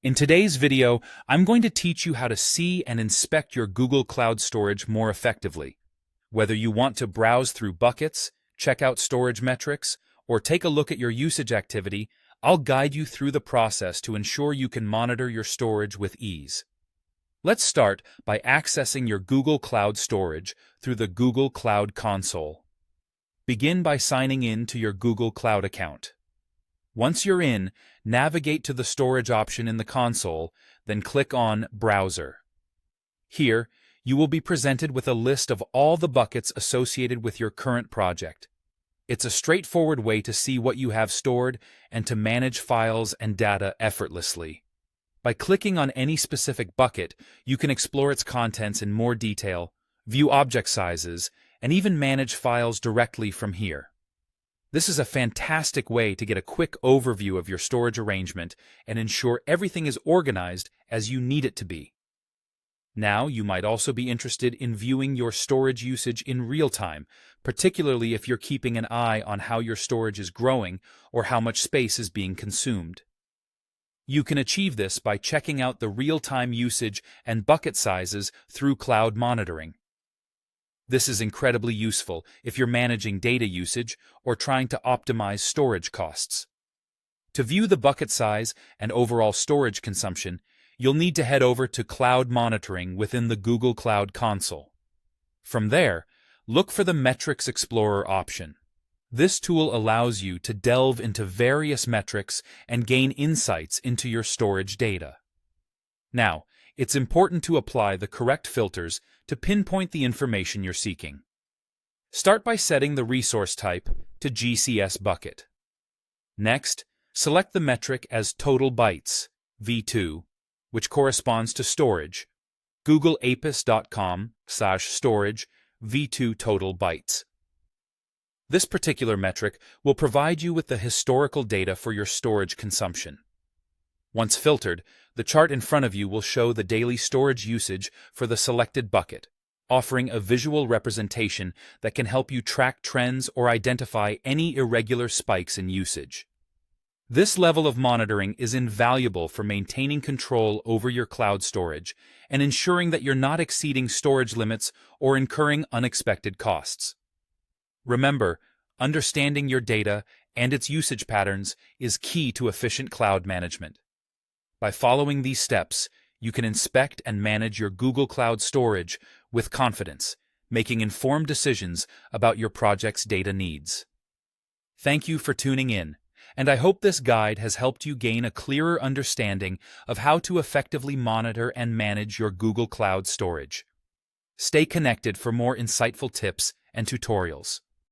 In today's video, I'm going to teach you how to see and inspect your Google Cloud Storage more effectively. Whether you want to browse through buckets, check out storage metrics, or take a look at your usage activity, I'll guide you through the process to ensure you can monitor your storage with ease. Let's start by accessing your Google Cloud Storage through the Google Cloud Console. Begin by signing in to your Google Cloud account. Once you're in, navigate to the storage option in the console, then click on Browser. Here, you will be presented with a list of all the buckets associated with your current project. It's a straightforward way to see what you have stored and to manage files and data effortlessly. By clicking on any specific bucket, you can explore its contents in more detail, view object sizes, and even manage files directly from here. This is a fantastic way to get a quick overview of your storage arrangement and ensure everything is organized as you need it to be. Now, you might also be interested in viewing your storage usage in real time, particularly if you're keeping an eye on how your storage is growing or how much space is being consumed. You can achieve this by checking out the real-time usage and bucket sizes through Cloud Monitoring. This is incredibly useful if you're managing data usage or trying to optimize storage costs. To view the bucket size and overall storage consumption, you'll need to head over to Cloud Monitoring within the Google Cloud Console. From there, look for the Metrics Explorer option. This tool allows you to delve into various metrics and gain insights into your storage data. Now, it's important to apply the correct filters to pinpoint the information you're seeking. Start by setting the resource type to GCS bucket. Next, select the metric as total bytes, V2, which corresponds to storage, googleapis.com/storage V2 total bytes. This particular metric will provide you with the historical data for your storage consumption. Once filtered, the chart in front of you will show the daily storage usage for the selected bucket, offering a visual representation that can help you track trends or identify any irregular spikes in usage. This level of monitoring is invaluable for maintaining control over your cloud storage and ensuring that you're not exceeding storage limits or incurring unexpected costs. Remember, understanding your data and its usage patterns is key to efficient cloud management. By following these steps, you can inspect and manage your Google Cloud Storage with confidence, making informed decisions about your project's data needs. Thank you for tuning in, and I hope this guide has helped you gain a clearer understanding of how to effectively monitor and manage your Google Cloud Storage. Stay connected for more insightful tips and tutorials.